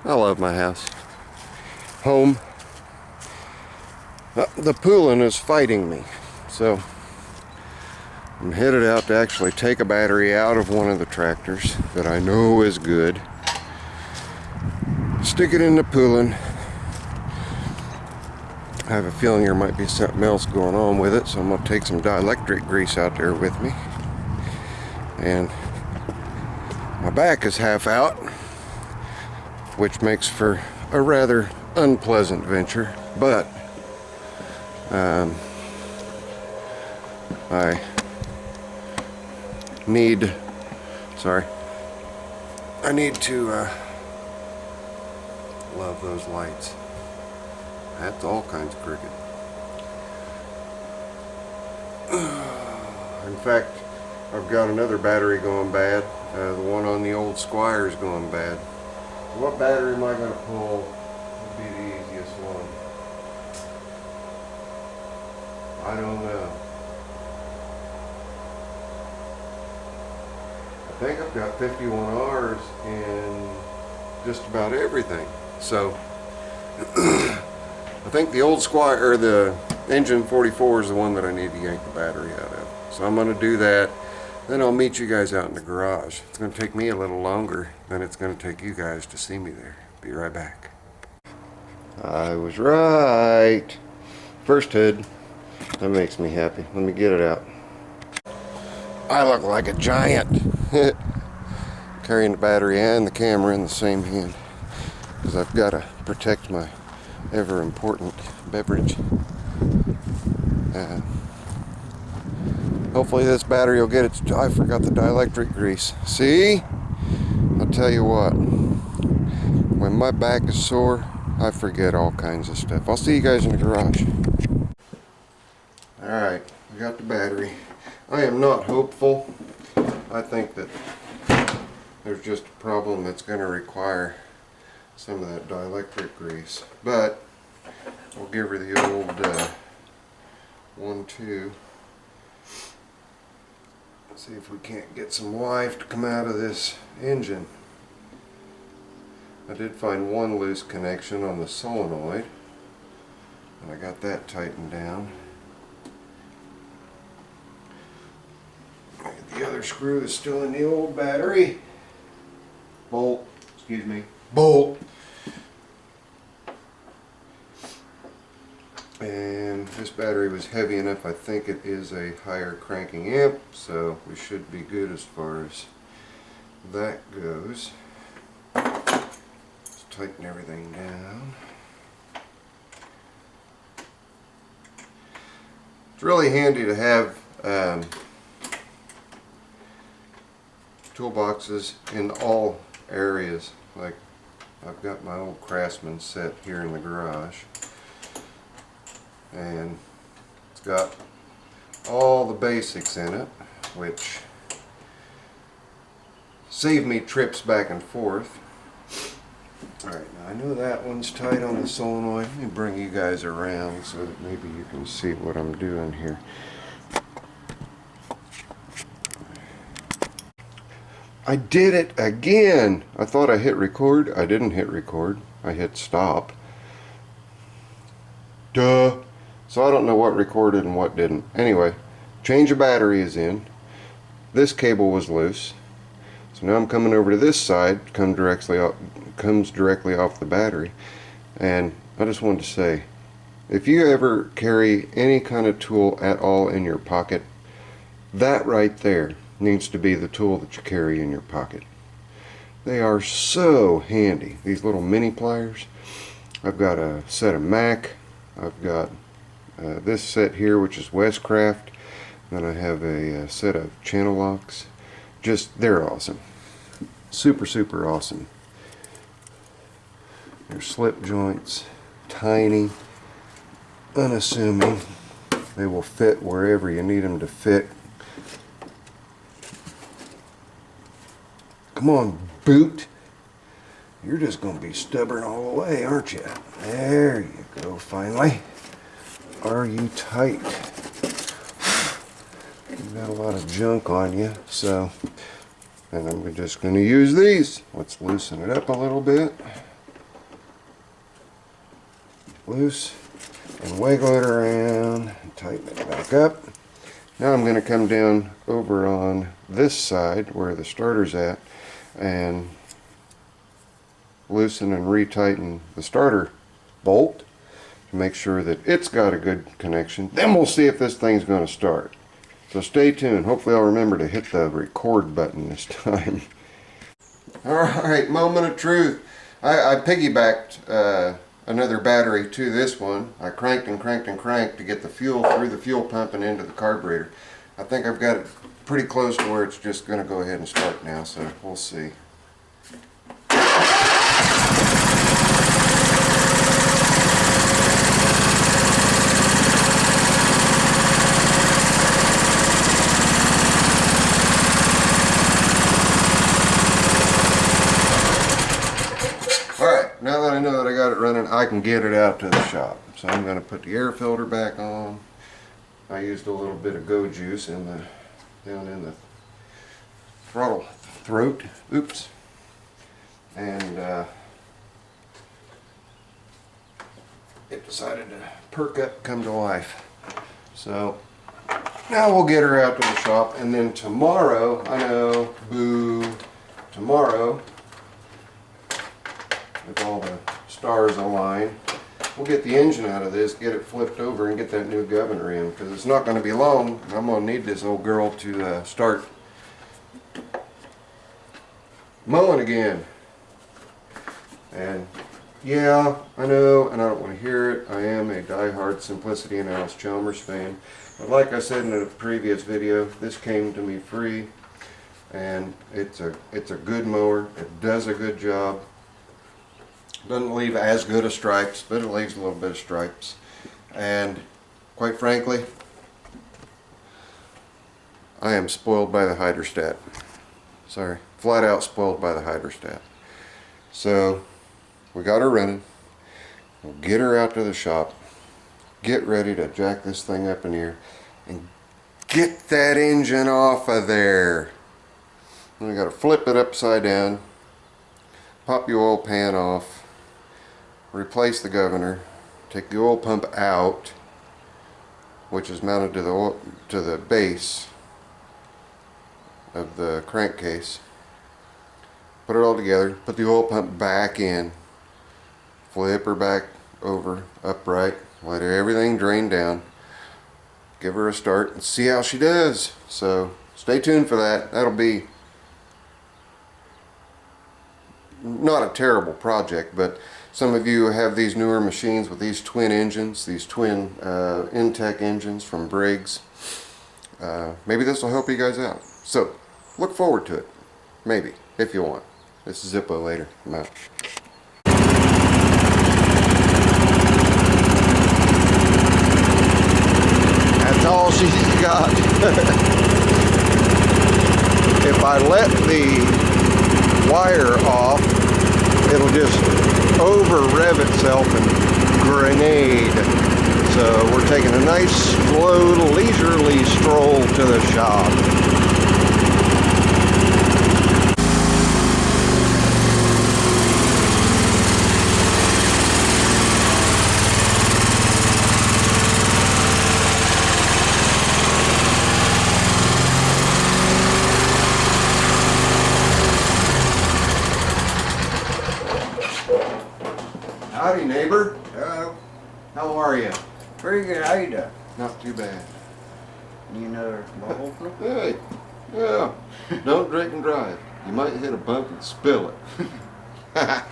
I love my house. Home. The Poulan is fighting me, so I'm headed out to actually take a battery out of one of the tractors that I know is good. Stick it in the Poulan. I have a feeling there might be something else going on with it, so I'm going to take some dielectric grease out there with me. And my back is half out, which makes for a rather unpleasant venture, but I need to love those lights. That's all kinds of crooked. In fact, I've got another battery going bad. The one on the old Squire is going bad. What battery am I going to pull would be the easiest one? I don't know. I think I've got 51Rs in just about everything. So I think the old Squire, or the engine 44, is the one that I need to yank the battery out of. So I'm going to do that. Then I'll meet you guys out in the garage. It's going to take me a little longer than it's going to take you guys to see me there. Be right back. I was right. First hood. That makes me happy. Let me get it out. I look like a giant. Carrying the battery and the camera in the same hand, because I've got to protect my ever important beverage. Hopefully this battery will get its... I forgot the dielectric grease. See? I'll tell you what. When my back is sore, I forget all kinds of stuff. I'll see you guys in the garage. Alright, I got the battery. I am not hopeful. I think that there's just a problem that's going to require some of that dielectric grease. But we'll give her the old 1-2. See if we can't get some life to come out of this engine. I did find one loose connection on the solenoid, and I got that tightened down. The other screw is still in the old battery. Bolt. And this battery was heavy enough. I think it is a higher cranking amp, so we should be good as far as that goes. Let's tighten everything down. It's really handy to have toolboxes in all areas. Like, I've got my old Craftsman set here in the garage, and it's got all the basics in it, which save me trips back and forth. Alright, now I know that one's tight on the solenoid. Let me bring you guys around so that maybe you can see what I'm doing here. I did it again! I thought I hit record. I didn't hit record. I hit stop. Duh! So I don't know what recorded and what didn't. Anyway, change of battery is in. This cable was loose. So now I'm coming over to this side, comes directly off the battery. And I just wanted to say, if you ever carry any kind of tool at all in your pocket, that right there needs to be the tool that you carry in your pocket. They are so handy, these little mini pliers. I've got a set of Mac. I've got this set here, which is Westcraft. Then I have a set of channel locks. Just, they're awesome. Super awesome. They're slip joints, tiny, unassuming. They will fit wherever you need them to fit. Come on, boot. You're just going to be stubborn all the way, aren't you? There you go, finally. Are you tight? You've got a lot of junk on you, so... And I'm just going to use these. Let's loosen it up a little bit. loose and wiggle it around and tighten it back up. Now I'm going to come down over on this side where the starter's at and loosen and retighten the starter bolt to make sure that it's got a good connection. Then we'll see if this thing's going to start. So stay tuned. Hopefully I'll remember to hit the record button this time. Alright, moment of truth. I piggybacked another battery to this one. I cranked and cranked and cranked to get the fuel through the fuel pump and into the carburetor. I think I've got it pretty close to where it's just going to go ahead and start now, so we'll see. Alright, now that I know that I got it running, I can get it out to the shop. So I'm going to put the air filter back on. I used a little bit of Go Juice down in the throttle throat. Oops. And it decided to perk up, come to life. So now we'll get her out to the shop, and then tomorrow, I know, boo, tomorrow, with all the stars aligned, we'll get the engine out of this, get it flipped over, and get that new governor in, because it's not going to be long. I'm going to need this old girl to start mowing again. And yeah, I know, and I don't want to hear it, I am a die-hard Simplicity and Alice Chalmers fan. But like I said in a previous video, this came to me free, and it's a good mower. It does a good job. Doesn't leave as good of stripes, but it leaves a little bit of stripes. And quite frankly, I am spoiled by the hydrostat. Sorry, flat out spoiled by the hydrostat. So we got her running. We'll get her out to the shop. Get ready to jack this thing up in here and get that engine off of there. And we got to flip it upside down, pop the oil pan off, replace the governor, take the oil pump out, which is mounted to the base of the crankcase. Put it all together, put the oil pump back in, flip her back over upright, let everything drain down, give her a start and see how she does. So stay tuned for that. That'll be not a terrible project, but some of you have these newer machines with these twin engines, these twin Intek engines from Briggs. Maybe this will help you guys out. So look forward to it. Maybe, if you want. This is Zippo later. I'm out. That's all she's got. If I let the wire off, it'll just over rev itself and grenade. So we're taking a nice slow leisurely stroll to the shop. Howdy, neighbor. Hello. How are you? Pretty good. How you doing? Not too bad. You another ball opener? Hey, yeah. Don't drink and drive. You might hit a bump and spill it.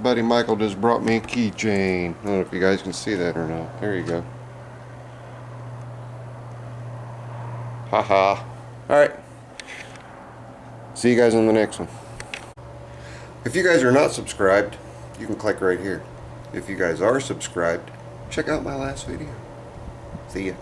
Buddy Michael just brought me a keychain. I don't know if you guys can see that or not. There you go. Haha. Alright. See you guys on the next one. If you guys are not subscribed, you can click right here. If you guys are subscribed, check out my last video. See ya.